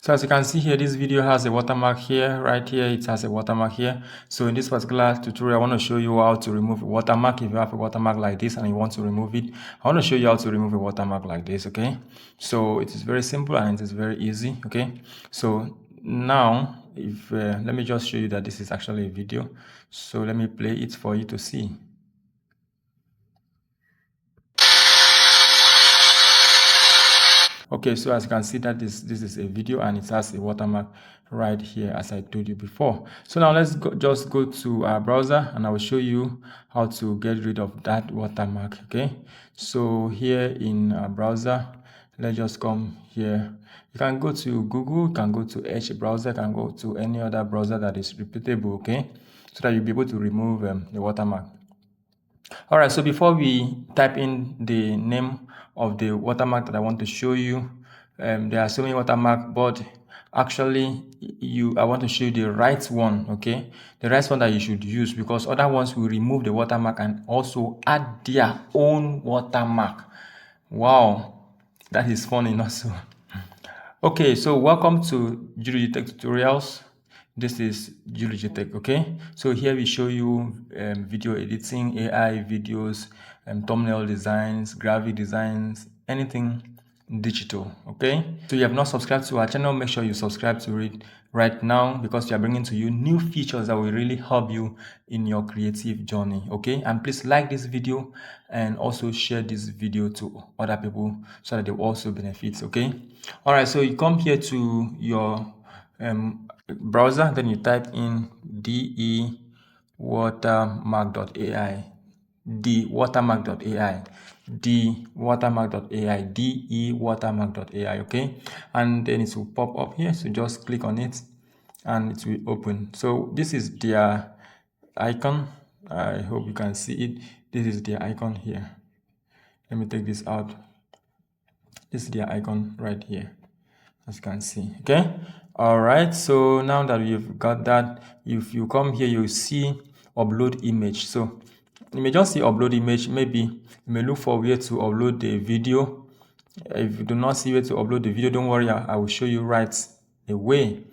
So as you can see here, this video has a watermark here, right here, it has a watermark here. So in this particular tutorial, I want to show you how to remove a watermark. If you have a watermark like this and you want to remove it, I want to show you how to remove a watermark like this, okay? So it is very simple and it is very easy, okay? So now, if let me just show you that this is actually a video. So let me play it for you to see. Okay, so as you can see that this is a video and it has a watermark right here as I told you before. So now let's just go to our browser and I will show you how to get rid of that watermark. Okay, so here in our browser, let's just come here. You can go to Google, you can go to Edge browser, you can go to any other browser that is reputable, okay, so that you'll be able to remove the watermark. All right, so before we type in the name of the watermark that I want to show you, there are so many watermark, but actually I want to show you the right one, okay? The right one that you should use, because other ones will remove the watermark and also add their own watermark. Wow, that is funny, not so. Okay, so welcome to Julijetek tutorials. This is Julijetek, okay? So here we show you video editing, AI videos, thumbnail designs, graphic designs, anything digital, okay? So you have not subscribed to our channel, make sure you subscribe to it right now, because we are bringing to you new features that will really help you in your creative journey, okay? And please like this video and also share this video to other people so that they will also benefit, okay? All right, so you come here to your browser, then you type in dewatermark.ai, dewatermark.ai, dewatermark.ai, dewatermark.ai, okay? And then it will pop up here, so just click on it and it will open. So this is their icon. I hope you can see it. This is their icon here. Let me take this out. This is their icon right here, as you can see, okay? All right, so now that we've got that, if you come here, you see upload image. So you may just see upload image. Maybe you may look for where to upload the video. If you do not see where to upload the video, don't worry, I will show you right away.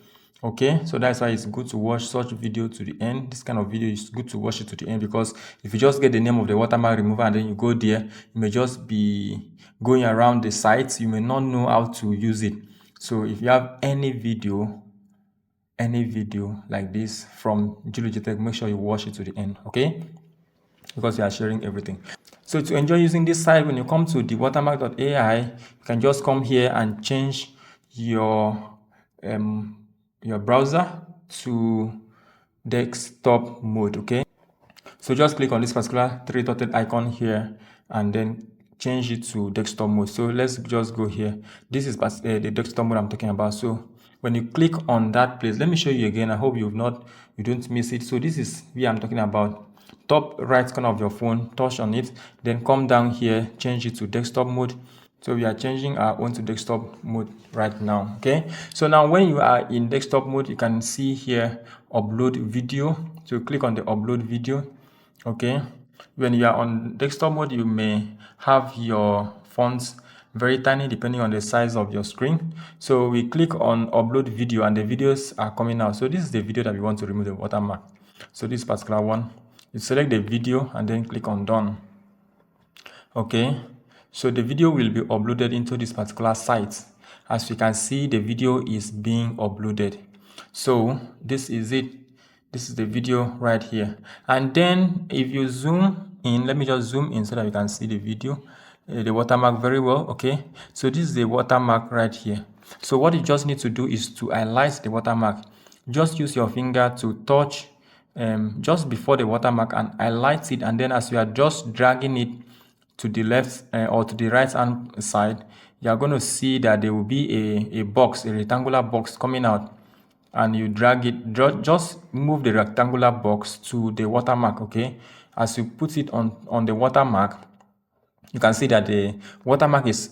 Okay, so that's why it's good to watch such video to the end. This kind of video is good to watch it to the end, because if you just get the name of the watermark remover and then you go there, you may just be going around the site, you may not know how to use it. So if you have any video like this from Julijetek, make sure you watch it to the end, okay? Because we are sharing everything. So to enjoy using this site, when you come to the watermark.ai, you can just come here and change your browser to desktop mode, okay? So just click on this particular three-dotted icon here and then change it to desktop mode. So let's just go here. This is the desktop mode I'm talking about. So when you click on that place, let me show you again. I hope you don't miss it. So this is where I'm talking about. Top right corner of your phone, touch on it, then come down here, change it to desktop mode. So we are changing our own to desktop mode right now, okay? So now when you are in desktop mode, you can see here upload video. So click on the upload video, okay? When you are on desktop mode, you may have your fonts very tiny depending on the size of your screen. So we click on upload video and the videos are coming out. So this is the video that we want to remove the watermark. So this particular one, you select the video and then click on done, okay? So the video will be uploaded into this particular site. As you can see, the video is being uploaded. So this is it. This is the video right here. And then if you zoom in, let me just zoom in so that you can see the video, the watermark very well, okay? So this is the watermark right here. So what you just need to do is to highlight the watermark. Just use your finger to touch just before the watermark and highlight it, and then as you are just dragging it to the left or to the right hand side, you are going to see that there will be a box, a rectangular box coming out, and you drag it, just move the rectangular box to the watermark, okay? As you put it on the watermark, you can see that the watermark is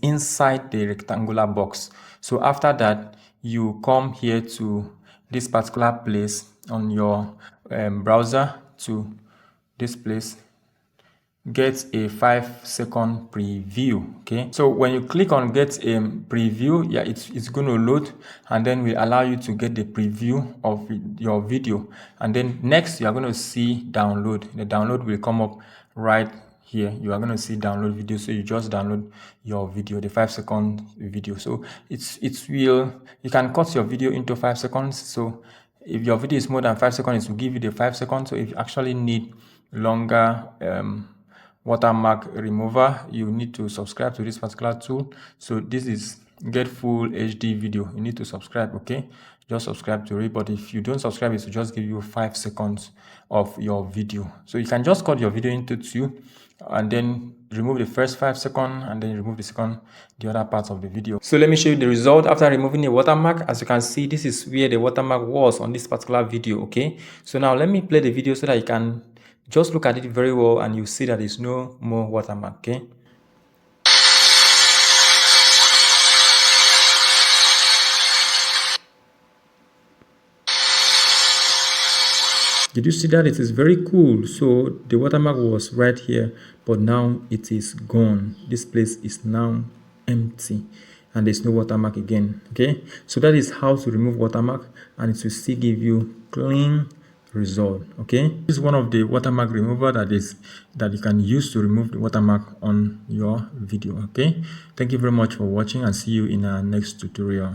inside the rectangular box. So after that, you come here to this particular place on your browser, to this place. get a 5-second preview. Okay, so when you click on get a preview, yeah, it's going to load, and then will allow you to get the preview of your video. And then next you are going to see download. The download will come up right here. You are going to see download video, so you just download your video, the 5-second video. So you can cut your video into 5 seconds. So if your video is more than 5 seconds, it will give you the 5 seconds. So if you actually need longer watermark remover, you need to subscribe to this particular tool. So this is get full HD video. You need to subscribe. Okay, just subscribe to it. But if you don't subscribe, it will just give you 5 seconds of your video. So you can just cut your video into 2 and then remove the first 5 seconds and then remove the other parts of the video. So let me show you the result after removing the watermark. As you can see, this is where the watermark was on this particular video. Okay, so now let me play the video so that you can just look at it very well and you see that there's no more watermark. Okay, did you see that? It is very cool. So the watermark was right here, but now it is gone. This place is now empty and there's no watermark again. Okay, so that is how to remove watermark, and it will still give you clean result. Okay, this is one of the watermark remover that you can use to remove the watermark on your video. Okay, thank you very much for watching, and see you in our next tutorial.